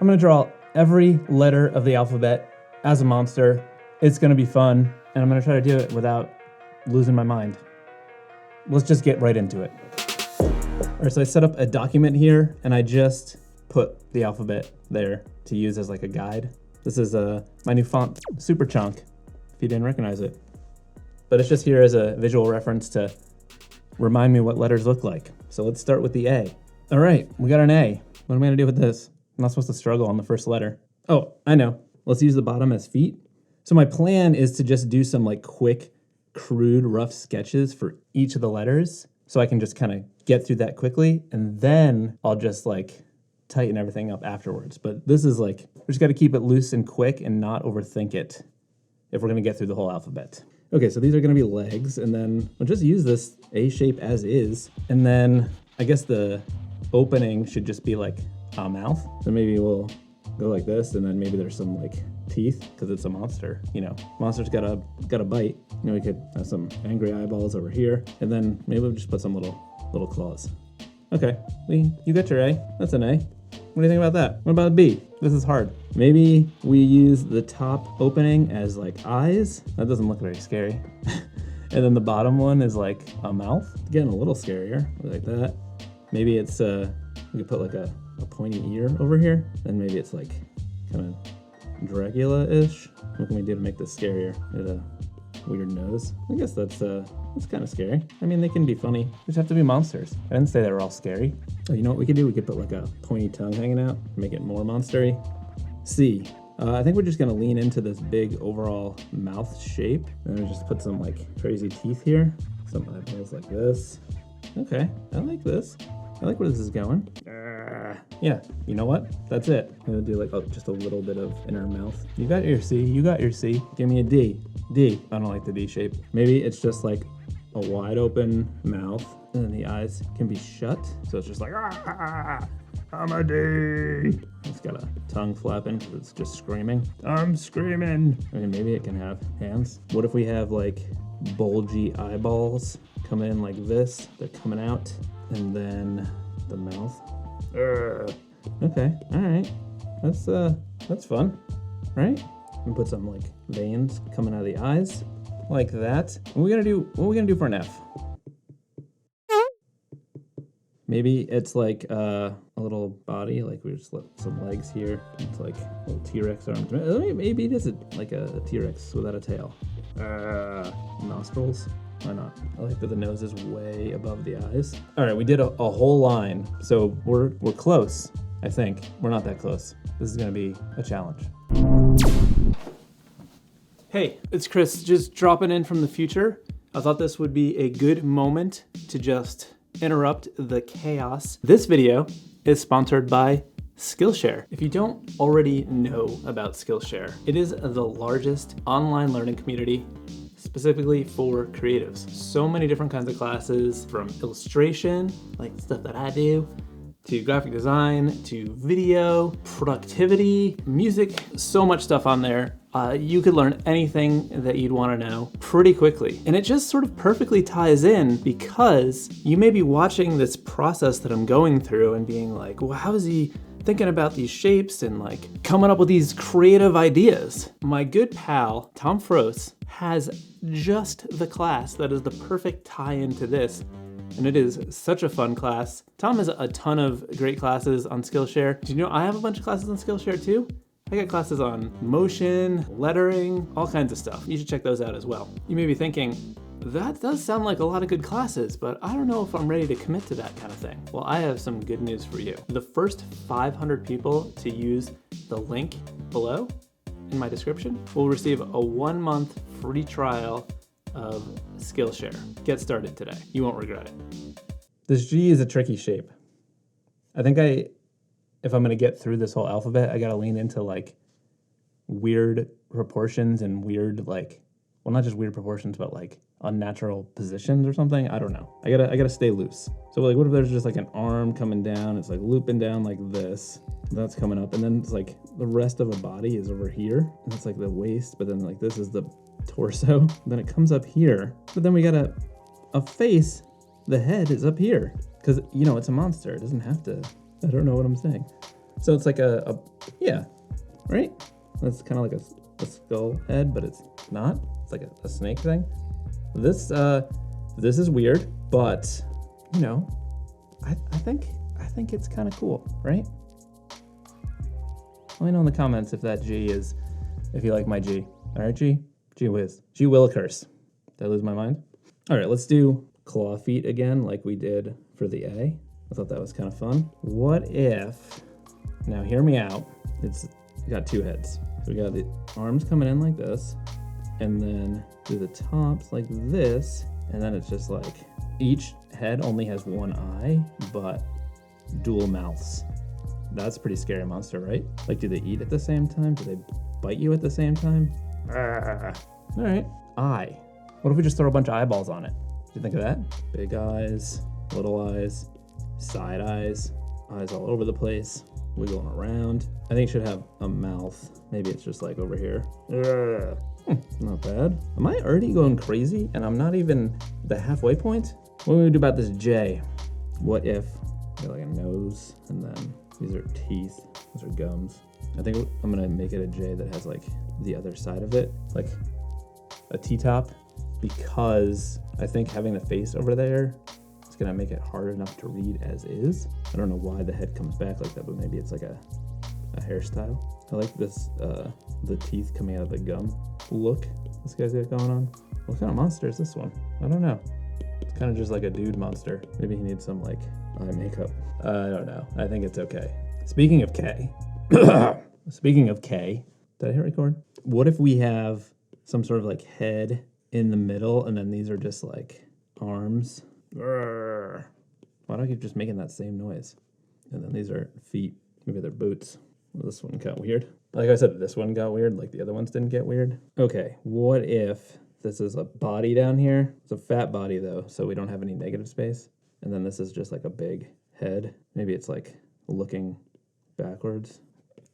I'm gonna draw every letter of the alphabet as a monster. It's gonna be fun, and I'm gonna try to do it without losing my mind. Let's just get right into it. All right, so I set up a document here, and I just put the alphabet there to use as like a guide. This is my new font, Super Chunk, if you didn't recognize it. But it's just here as a visual reference to remind me what letters look like. So let's start with the A. All right, we got an A. What am I gonna do with this? I'm not supposed to struggle on the first letter. Oh, I know. Let's use the bottom as feet. So my plan is to just do some like quick, crude, rough sketches for each of the letters so I can just kind of get through that quickly, and then I'll just like tighten everything up afterwards. But this is like, we just gotta keep it loose and quick and not overthink it if we're gonna get through the whole alphabet. Okay, so these are gonna be legs, and then we'll just use this A shape as is, and then I guess the opening should just be like a mouth. So maybe we'll go like this, and then maybe there's some like teeth, because it's a monster, you know. Monster's got a bite. You know, we could have some angry eyeballs over here, and then maybe we'll just put some little claws. Okay, you got your A. That's an A. What do you think about that? What about B? This is hard. Maybe we use the top opening as like eyes. That doesn't look very scary. And then the bottom one is like a mouth. Getting a little scarier, like that. Maybe it's, we could put like a pointy ear over here. And maybe it's like kind of Dracula-ish. What can we do to make this scarier? Get a weird nose. I guess that's kind of scary. I mean, they can be funny. They just have to be monsters. I didn't say they were all scary. Oh, you know what we could do? We could put like a pointy tongue hanging out, make it more monstery. C. I think we're just gonna lean into this big overall mouth shape. And then we just put some like crazy teeth here. Some eyeballs like this. Okay, I like this. I like where this is going. Yeah, you know what? That's it. I'm gonna do like just a little bit of inner mouth. You got your C, you got your C. Give me a D. D. I don't like the D shape. Maybe it's just like a wide open mouth, and then the eyes can be shut. So it's just like, I'm a D. It's got a tongue flapping because it's just screaming. I'm screaming. I mean, maybe it can have hands. What if we have like bulgy eyeballs come in like this? They're coming out. And then the mouth. Okay, all right. That's fun, right? And put some like veins coming out of the eyes, like that. What are we gonna do for an F? Maybe it's like a little body, like we just let some legs here. It's like little T-Rex arms. Maybe it is like a T-Rex without a tail. Nostrils. Why not? I like that the nose is way above the eyes. All right, we did a whole line, so we're close, I think. We're not that close. This is gonna be a challenge. Hey, it's Chris, just dropping in from the future. I thought this would be a good moment to just interrupt the chaos. This video is sponsored by Skillshare. If you don't already know about Skillshare, it is the largest online learning community specifically for creatives. So many different kinds of classes, from illustration, like stuff that I do, to graphic design, to video, productivity, music, so much stuff on there. You could learn anything that you'd want to know pretty quickly. And it just sort of perfectly ties in because you may be watching this process that I'm going through and being like, well, how is he thinking about these shapes and like coming up with these creative ideas? My good pal, Tom Froese, has just the class that is the perfect tie-in to this. And it is such a fun class. Tom has a ton of great classes on Skillshare. Do you know I have a bunch of classes on Skillshare too? I got classes on motion, lettering, all kinds of stuff. You should check those out as well. You may be thinking, that does sound like a lot of good classes, but I don't know if I'm ready to commit to that kind of thing. Well, I have some good news for you. The first 500 people to use the link below in my description will receive a 1-month free trial of Skillshare. Get started today. You won't regret it. This G is a tricky shape. I think if I'm gonna get through this whole alphabet, I gotta lean into like weird proportions and weird like, well, not just weird proportions, but like unnatural positions or something. I don't know. I gotta stay loose. So like, what if there's just like an arm coming down? It's like looping down like this. That's coming up, and then it's like the rest of a body is over here, and that's like the waist. But then like this is the torso. Then it comes up here. But then we got a face. The head is up here because you know it's a monster. It doesn't have to. I don't know what I'm saying. So it's like a Yeah, right? That's kind of like a skull head, but it's not. It's like a snake thing. This is weird, but you know, I think it's kind of cool, right? Let me know in the comments if that G is, if you like my G. All right, G? G whiz. G Willikers. Did I lose my mind? All right, let's do claw feet again like we did for the A. I thought that was kind of fun. What if, now hear me out, it's got two heads. So we got the arms coming in like this, and then do the tops like this, and then it's just like, each head only has one eye, but dual mouths. That's a pretty scary monster, right? Like, do they eat at the same time? Do they bite you at the same time? All right, eye. What if we just throw a bunch of eyeballs on it? Do you think of that? Big eyes, little eyes, side eyes, eyes all over the place, wiggling around. I think it should have a mouth. Maybe it's just like over here. Not bad. Am I already going crazy and I'm not even the halfway point? What do we do about this J? What if got like a nose, and then these are teeth, those are gums. I think I'm gonna make it a J that has like the other side of it, like a T-top, because I think having the face over there is gonna make it hard enough to read as is. I don't know why the head comes back like that, but maybe it's like a hairstyle. I like this, the teeth coming out of the gum look this guy's got going on. What kind of monster is this one? I don't know. It's kind of just like a dude monster. Maybe he needs some like eye makeup. I don't know. I think it's okay. Speaking of K, speaking of K, did I hit record? What if we have some sort of like head in the middle, and then these are just like arms? Why do I keep just making that same noise? And then these are feet. Maybe they're boots. Well, this one got weird. Like I said, this one got weird, like the other ones didn't get weird. Okay, what if this is a body down here? It's a fat body though, so we don't have any negative space. And then this is just like a big head. Maybe it's like looking backwards.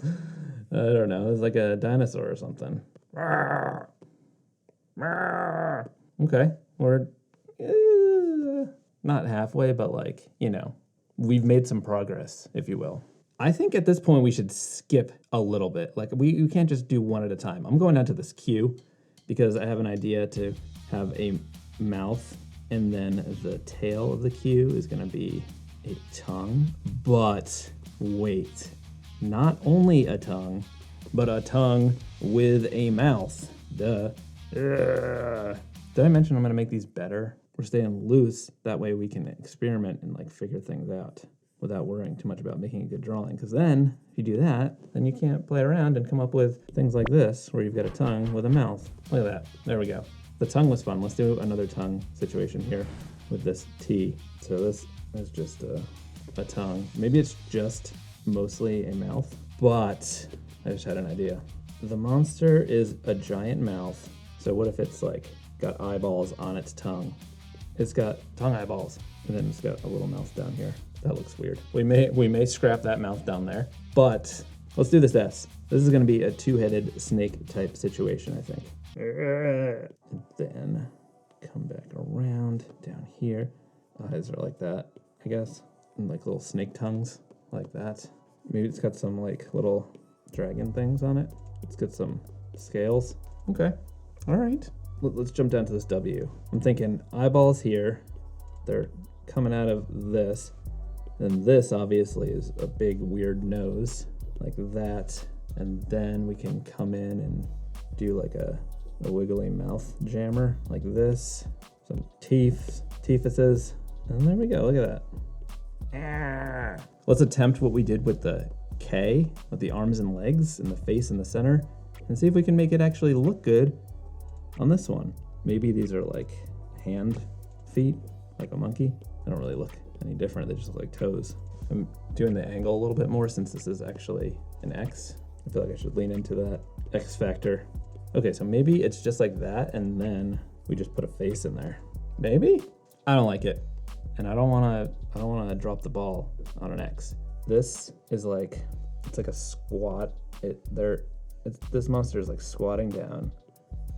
I don't know. It's like a dinosaur or something. Okay, we're not halfway, but like, you know, we've made some progress, if you will. I think at this point we should skip a little bit. Like we can't just do one at a time. I'm going down to this Q because I have an idea to have a mouth, and then the tail of the Q is gonna be a tongue. But wait, not only a tongue, but a tongue with a mouth. Duh. Did I mention I'm gonna make these better? We're staying loose, that way we can experiment and like figure things out without worrying too much about making a good drawing. Because then, if you do that, then you can't play around and come up with things like this, where you've got a tongue with a mouth. Look at that. There we go. The tongue was fun. Let's do another tongue situation here with this T. So this is just a tongue. Maybe it's just mostly a mouth, but I just had an idea. The monster is a giant mouth. So what if it's like got eyeballs on its tongue? It's got tongue eyeballs, and then it's got a little mouth down here. That looks weird. We may scrap that mouth down there, but let's do this S. This is gonna be a two-headed snake type situation, I think. And then come back around down here. Eyes are like that, I guess. And like little snake tongues, like that. Maybe it's got some like little dragon things on it. It's got some scales. Okay, all right. Let's jump down to this W. I'm thinking eyeballs here. They're coming out of this. And this obviously is a big weird nose like that. And then we can come in and do like a wiggly mouth jammer like this. Some teethuses. And there we go, look at that. Let's attempt what we did with the K, with the arms and legs and the face in the center, and see if we can make it actually look good on this one. Maybe these are like hand feet, like a monkey. They don't really look any different, they just look like toes. I'm doing the angle a little bit more since this is actually an X. I feel like I should lean into that X factor. Okay, so maybe it's just like that, and then we just put a face in there. Maybe? I don't like it. And I don't wanna drop the ball on an X. This is like, it's like a squat. This monster is like squatting down.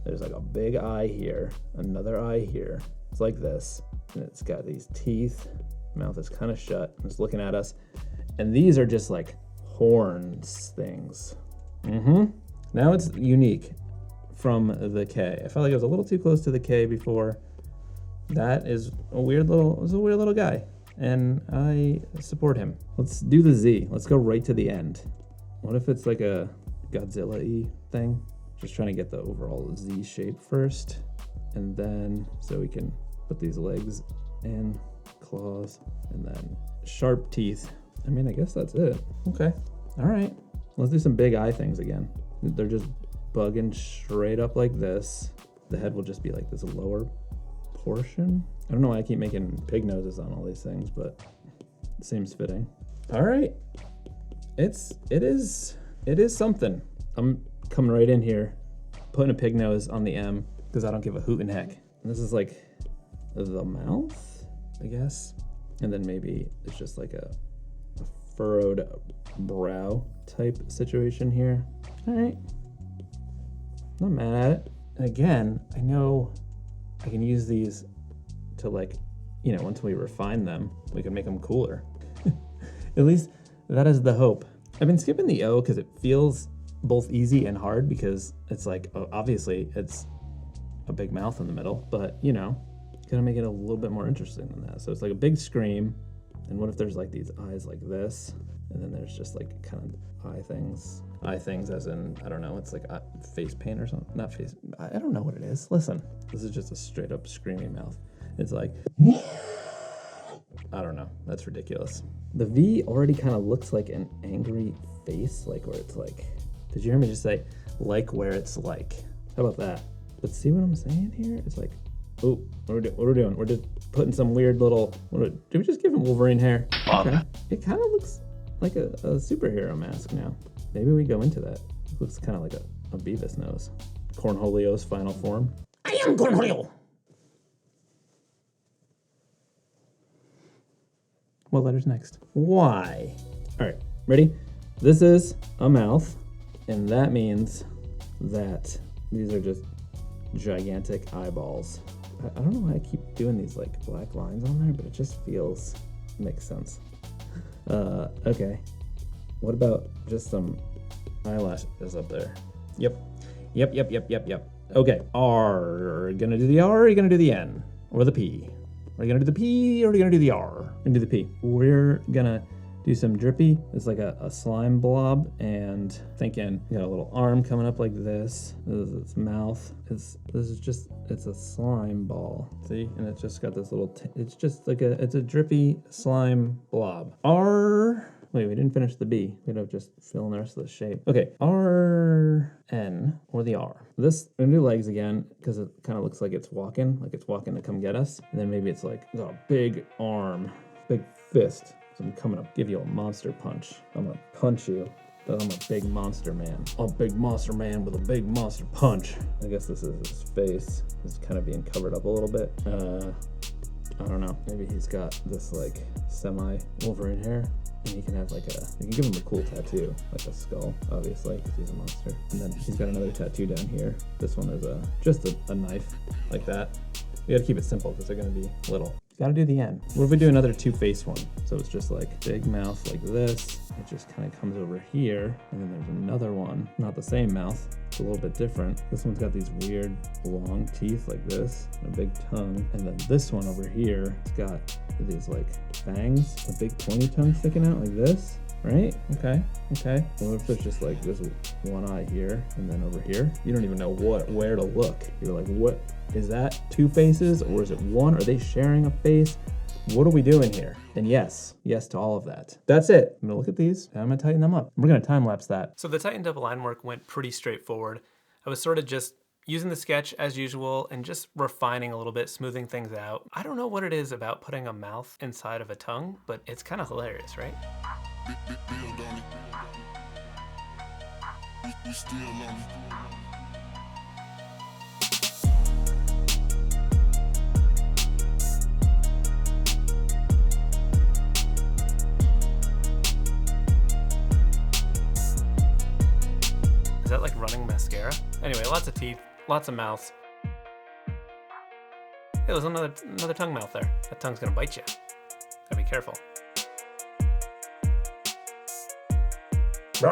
There's like a big eye here, another eye here. It's like this, and it's got these teeth. Mouth is kind of shut. It's looking at us, and these are just like horns things. Now it's unique from the K. I felt like it was a little too close to the K before. That is a weird little guy, and I support him. Let's do the Z. Let's go right to the end. What if it's like a Godzilla-y thing? Just trying to get the overall Z shape first, and then so we can put these legs in, claws, and then sharp teeth. I mean, I guess that's it. Okay. All right. Let's do some big eye things again. They're just bugging straight up like this. The head will just be like this lower portion. I don't know why I keep making pig noses on all these things, but it seems fitting. All right. It is something. I'm coming right in here, putting a pig nose on the M because I don't give a hoot in heck. And this is like the mouth, I guess. And then maybe it's just like a furrowed brow type situation here. All right. Not mad at it. And again, I know I can use these to, like, you know, once we refine them, we can make them cooler. At least that is the hope. I've been skipping the O because it feels both easy and hard because it's like, obviously it's a big mouth in the middle, but you know, gotta make it a little bit more interesting than that. So it's like a big scream. And what if there's like these eyes like this? And then there's just like kind of eye things as in, I don't know, it's like face paint or something. Not face, I don't know what it is. Listen, this is just a straight up screaming mouth. It's like, I don't know, that's ridiculous. The V already kind of looks like an angry face, like where it's like, did you hear me just say, like where it's like? How about that? But see what I'm saying here? It's like, oh, what are we doing? We're just putting some weird little, did we just give him Wolverine hair? Okay. It kind of looks like a superhero mask now. Maybe we go into that. It looks kind of like a Beavis nose. Cornholio's final form. I am Cornholio! What letter's next? Y. All right, ready? This is a mouth, and that means that these are just gigantic eyeballs. I don't know why I keep doing these like black lines on there, but it just makes sense. Okay. What about just some eyelashes up there? Yep. Okay. R. Gonna do the R, or are you gonna do the N? Or the P? Are you gonna do the P, or are you gonna do the R? We're gonna do the P. We're gonna do some drippy. It's like a slime blob, and thinking, you got a little arm coming up like this. This is its mouth. It's a slime ball. See, and it's just got this little. It's just like it's a drippy slime blob. R. Wait, we didn't finish the B. We gotta just fill in the rest of the shape. Okay, R, N, or the R. This, we're gonna do legs again, because it kind of looks like it's walking to come get us. And then maybe it's like a big arm, big fist. So I'm coming up, give you a monster punch. I'm gonna punch you, but I'm a big monster man. A big monster man with a big monster punch. I guess this is his face. It's kind of being covered up a little bit. I don't know. Maybe he's got this like semi-Wolverine hair. And he can have like you can give him a cool tattoo, like a skull, obviously, because he's a monster. And then he's got another tattoo down here. This one is just a knife, like that. We gotta keep it simple, because they're gonna be little. Gotta do the end. What if we do another two-face one? So it's just like big mouth like this. It just kind of comes over here. And then there's another one, not the same mouth. It's a little bit different. This one's got these weird long teeth like this, and a big tongue. And then this one over here, it's got these like fangs, a big pointy tongue sticking out like this, right? Okay. What if there's just like this one eye here, and then over here? You don't even know where to look. You're like, what? Is that two faces, or is it one? Are they sharing a face? What are we doing here? And yes to all of that. That's it. I'm gonna look at these, and I'm gonna tighten them up. We're gonna time lapse that. So the tightened up line work went pretty straightforward. I was sort of just using the sketch as usual and just refining a little bit, smoothing things out. I don't know what it is about putting a mouth inside of a tongue, but it's kind of hilarious, right? Is that like running mascara? Anyway, lots of teeth, lots of mouths. Hey, there's another tongue mouth there. That tongue's gonna bite you. Gotta be careful. I'm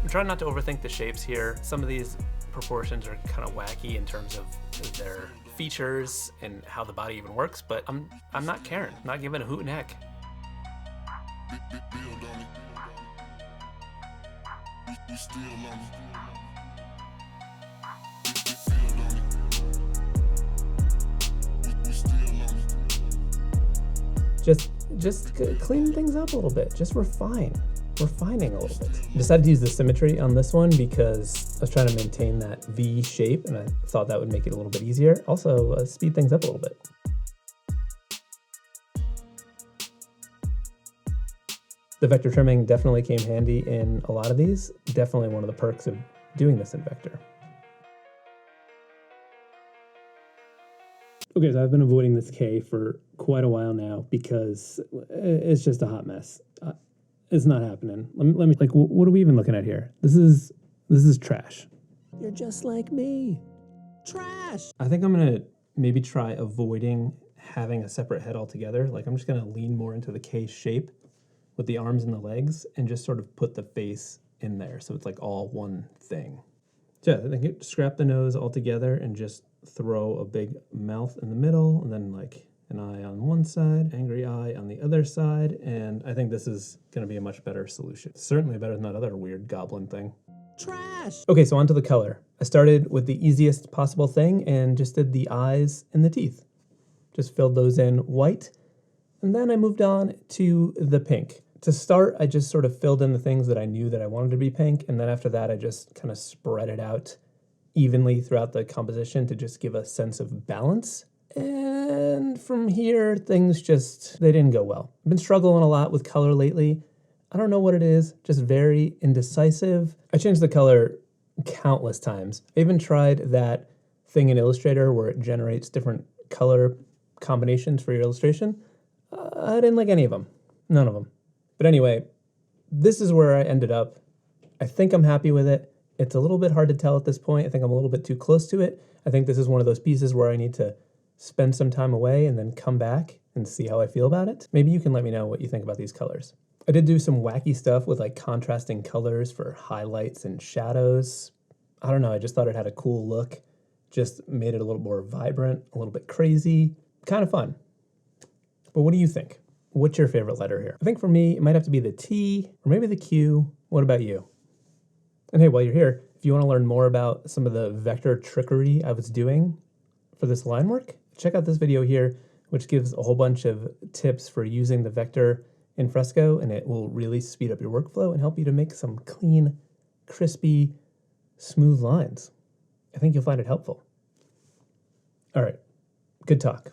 trying not to overthink the shapes here. Some of these proportions are kind of wacky in terms of their features and how the body even works, but I'm not caring. I'm not giving a hoot and heck. Just clean things up a little bit. Just refining a little bit. I decided to use the symmetry on this one because I was trying to maintain that V shape, and I thought that would make it a little bit easier. Also, speed things up a little bit. The vector trimming definitely came handy in a lot of these. Definitely one of the perks of doing this in vector. Okay, so I've been avoiding this K for quite a while now because it's just a hot mess. It's not happening. Let me like, what are we even looking at here? This is trash. You're just like me. Trash. I think I'm gonna maybe try avoiding having a separate head altogether. Like, I'm just gonna lean more into the K shape with the arms and the legs and just sort of put the face in there so it's like all one thing. So yeah, I think scrap the nose altogether and just throw a big mouth in the middle, and then like an eye on one side, angry eye on the other side, and I think this is going to be a much better solution. Certainly better than that other weird goblin thing. Trash! Okay, so onto the color. I started with the easiest possible thing and just did the eyes and the teeth. Just filled those in white, and then I moved on to the pink. To start, I just sort of filled in the things that I knew that I wanted to be pink, and then after that I just kind of spread it out evenly throughout the composition to just give a sense of balance. And from here, things they didn't go well. I've been struggling a lot with color lately. I don't know what it is, just very indecisive. I changed the color countless times. I even tried that thing in Illustrator where it generates different color combinations for your illustration. I didn't like any of them, none of them. But anyway, this is where I ended up. I think I'm happy with it. It's a little bit hard to tell at this point. I think I'm a little bit too close to it. I think this is one of those pieces where I need to spend some time away and then come back and see how I feel about it. Maybe you can let me know what you think about these colors. I did do some wacky stuff with like contrasting colors for highlights and shadows. I don't know, I just thought it had a cool look. Just made it a little more vibrant, a little bit crazy, kind of fun. But what do you think? What's your favorite letter here? I think for me, it might have to be the T or maybe the Q. What about you? And hey, while you're here, if you want to learn more about some of the vector trickery I was doing for this line work, check out this video here, which gives a whole bunch of tips for using the vector in fresco, and it will really speed up your workflow and help you to make some clean, crispy, smooth lines. I think you'll find it helpful. All right, good talk.